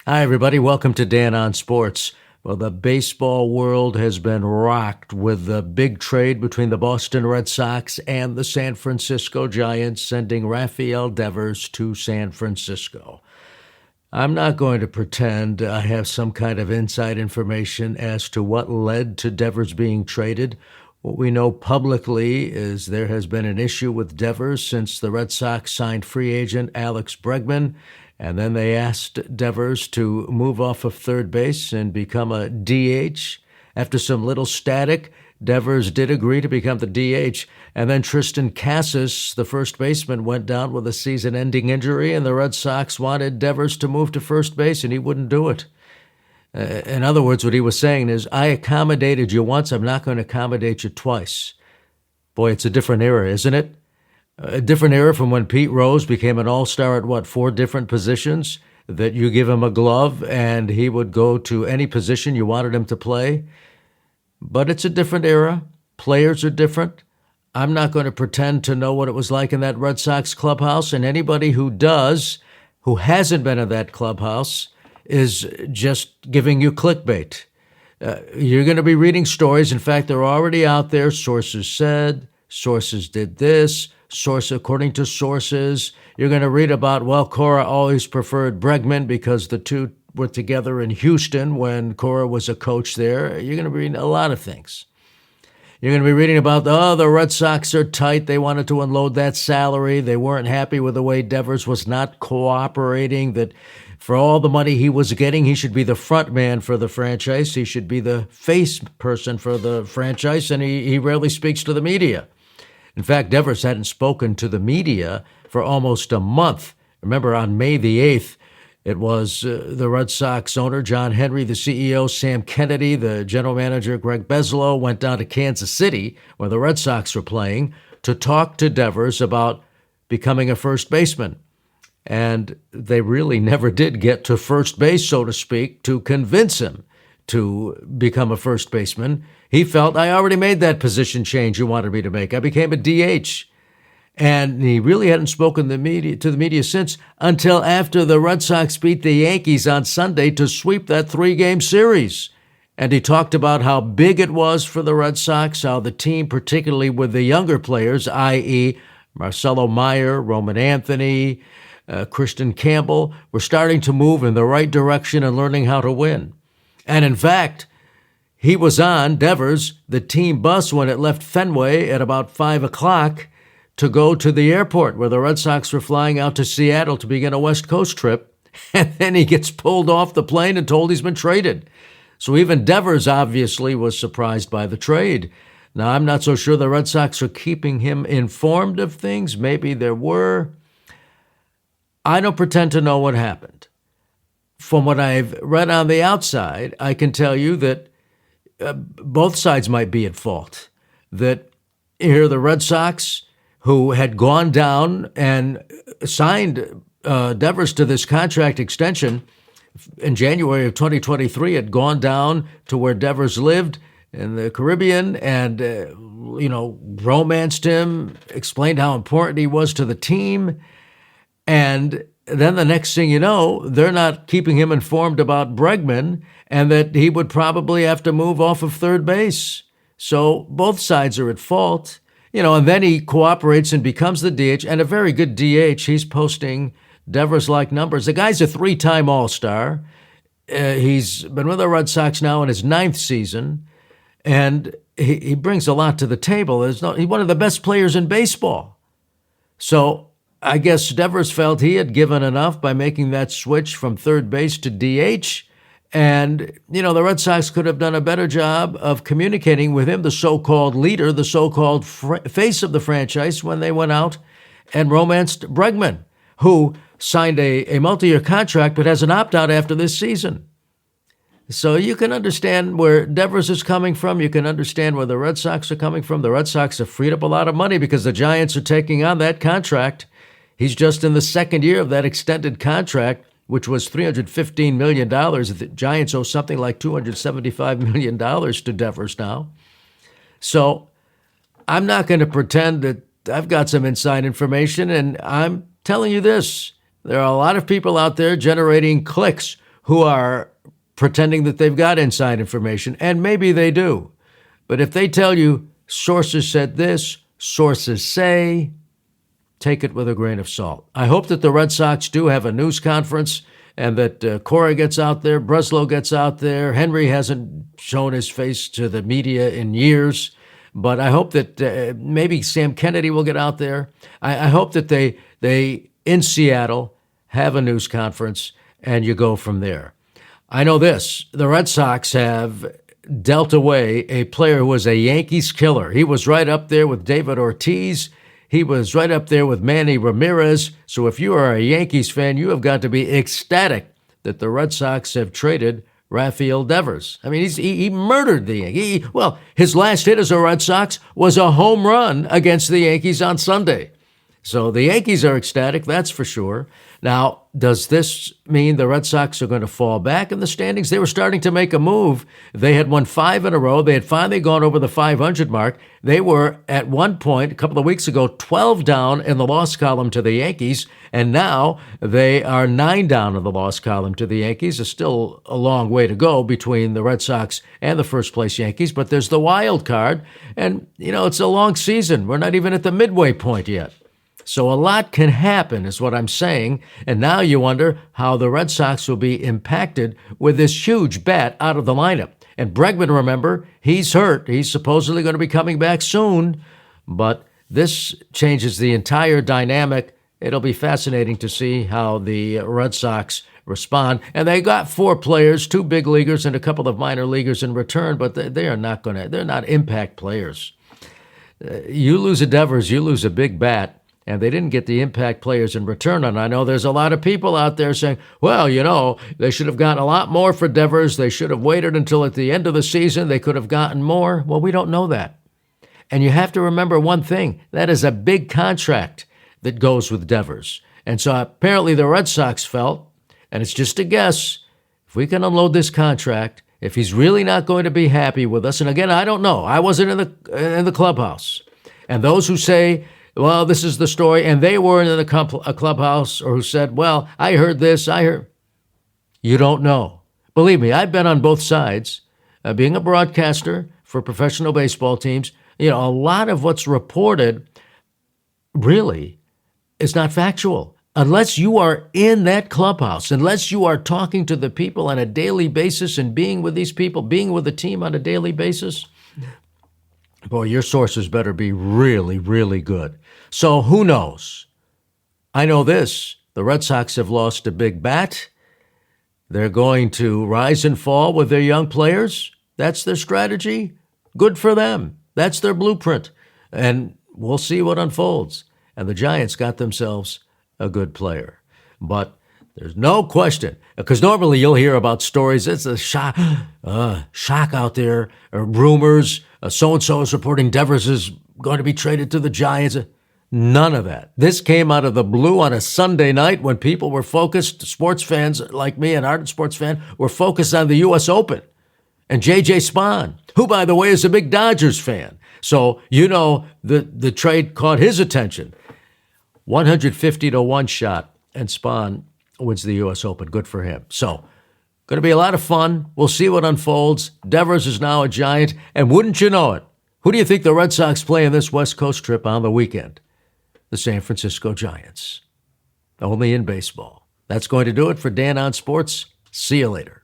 Hi, everybody. Welcome to Dan on Sports. Well, the baseball world has been rocked with the big trade between the Boston Red Sox and the San Francisco Giants, sending Rafael Devers to San Francisco. I'm not going to pretend I have some kind of inside information as to what led to Devers being traded. What we know publicly is there has been an issue with Devers since the Red Sox signed free agent Alex Bregman, and then they asked Devers to move off of third base and become a DH. After some little static, Devers did agree to become the DH, and then Tristan Casas, the first baseman, went down with a season-ending injury, and the Red Sox wanted Devers to move to first base, and he wouldn't do it. In other words, what he was saying is, I accommodated you once, I'm not going to accommodate you twice. Boy, it's a different era, isn't it? A different era from when Pete Rose became an all-star at, 4 different positions, that you give him a glove and he would go to any position you wanted him to play. But it's a different era. Players are different. I'm not going to pretend to know what it was like in that Red Sox clubhouse, and anybody who does, who hasn't been in that clubhouse, is just giving you clickbait. You're going to be reading stories. In fact, they're already out there. Sources said, sources did this, source according to sources. You're going to read about, Cora always preferred Bregman because the two were together in Houston when Cora was a coach there. You're going to be reading a lot of things. You're going to be reading about, the Red Sox are tight. They wanted to unload that salary. They weren't happy with the way Devers was not cooperating, that for all the money he was getting, he should be the front man for the franchise. He should be the face person for the franchise, and he rarely speaks to the media. In fact, Devers hadn't spoken to the media for almost a month. Remember, on May the 8th, it was the Red Sox owner, John Henry, the CEO, Sam Kennedy, the general manager, Greg Bezlow, went down to Kansas City, where the Red Sox were playing, to talk to Devers about becoming a first baseman. And they really never did get to first base, so to speak, to convince him to become a first baseman. He felt, I already made that position change you wanted me to make. I became a DH. And he really hadn't spoken to the media since, until after the Red Sox beat the Yankees on Sunday to sweep that 3-game series. And he talked about how big it was for the Red Sox, how the team, particularly with the younger players, i.e. Marcelo Meyer, Roman Anthony, Christian Campbell, were starting to move in the right direction and learning how to win. And in fact, he was on, Devers, the team bus when it left Fenway at about 5 o'clock to go to the airport where the Red Sox were flying out to Seattle to begin a West Coast trip. And then he gets pulled off the plane and told he's been traded. So even Devers obviously was surprised by the trade. Now, I'm not so sure the Red Sox are keeping him informed of things. Maybe there were. I don't pretend to know what happened. From what I've read on the outside, I can tell you that both sides might be at fault. That here the Red Sox, who had gone down and signed Devers to this contract extension in January of 2023, had gone down to where Devers lived in the Caribbean and, romanced him, explained how important he was to the team. And then the next thing you know, they're not keeping him informed about Bregman and that he would probably have to move off of third base. So both sides are at fault. And then he cooperates and becomes the DH, and a very good DH. He's posting Devers-like numbers. The guy's a 3-time All-Star. He's been with the Red Sox now in his 9th season, and he brings a lot to the table. He's one of the best players in baseball. So I guess Devers felt he had given enough by making that switch from third base to DH. And, the Red Sox could have done a better job of communicating with him, the so-called leader, the so-called face of the franchise, when they went out and romanced Bregman, who signed a multi-year contract but has an opt-out after this season. So you can understand where Devers is coming from. You can understand where the Red Sox are coming from. The Red Sox have freed up a lot of money because the Giants are taking on that contract. He's just in the second year of that extended contract, which was $315 million. The Giants owe something like $275 million to Devers now. So I'm not going to pretend that I've got some inside information, and I'm telling you this. There are a lot of people out there generating clicks who are pretending that they've got inside information, and maybe they do. But if they tell you sources said this, sources say, take it with a grain of salt. I hope that the Red Sox do have a news conference and that Cora gets out there, Breslow gets out there. Henry hasn't shown his face to the media in years, but I hope that maybe Sam Kennedy will get out there. I hope that they in Seattle have a news conference and you go from there. I know this, the Red Sox have dealt away a player who was a Yankees killer. He was right up there with David Ortiz. He was right up there with Manny Ramirez. So if you are a Yankees fan, you have got to be ecstatic that the Red Sox have traded Rafael Devers. I mean, he murdered the Yankees. Well, his last hit as a Red Sox was a home run against the Yankees on Sunday. So the Yankees are ecstatic, that's for sure. Now, does this mean the Red Sox are going to fall back in the standings? They were starting to make a move. They had won 5 in a row. They had finally gone over the 500 mark. They were, at one point, a couple of weeks ago, 12 down in the loss column to the Yankees, and now they are 9 down in the loss column to the Yankees. There's still a long way to go between the Red Sox and the first-place Yankees, but there's the wild card, and, it's a long season. We're not even at the midway point yet. So a lot can happen is what I'm saying. And now you wonder how the Red Sox will be impacted with this huge bat out of the lineup. And Bregman, remember, he's hurt. He's supposedly going to be coming back soon. But this changes the entire dynamic. It'll be fascinating to see how the Red Sox respond. And they got 4 players, 2 big leaguers and a couple of minor leaguers in return, but they're not impact players. You lose a Devers, you lose a big bat. And they didn't get the impact players in return. And I know there's a lot of people out there saying, well, they should have gotten a lot more for Devers. They should have waited until at the end of the season. They could have gotten more. Well, we don't know that. And you have to remember one thing. That is a big contract that goes with Devers. And so apparently the Red Sox felt, and it's just a guess, if we can unload this contract, if he's really not going to be happy with us, and again, I don't know. I wasn't in the clubhouse. And those who say, well, this is the story, and they were in a clubhouse, or who said, well, I heard this, You don't know. Believe me, I've been on both sides. Being a broadcaster for professional baseball teams, a lot of what's reported really is not factual. Unless you are in that clubhouse, unless you are talking to the people on a daily basis and being with these people, being with the team on a daily basis, boy, your sources better be really, really good. So who knows? I know this. The Red Sox have lost a big bat. They're going to rise and fall with their young players. That's their strategy. Good for them. That's their blueprint. And we'll see what unfolds. And the Giants got themselves a good player. But there's no question, because normally you'll hear about stories. It's a shock out there, or rumors. So-and-so is reporting Devers is going to be traded to the Giants. None of that. This came out of the blue on a Sunday night when people were focused, sports fans like me, an ardent sports fan, were focused on the U.S. Open. And J.J. Spahn, who, by the way, is a big Dodgers fan. So, the trade caught his attention. 150-1 shot, and Spahn wins the U.S. Open. Good for him. So, going to be a lot of fun. We'll see what unfolds. Devers is now a Giant, and wouldn't you know it, who do you think the Red Sox play in this West Coast trip on the weekend? The San Francisco Giants. Only in baseball. That's going to do it for Dan on Sports. See you later.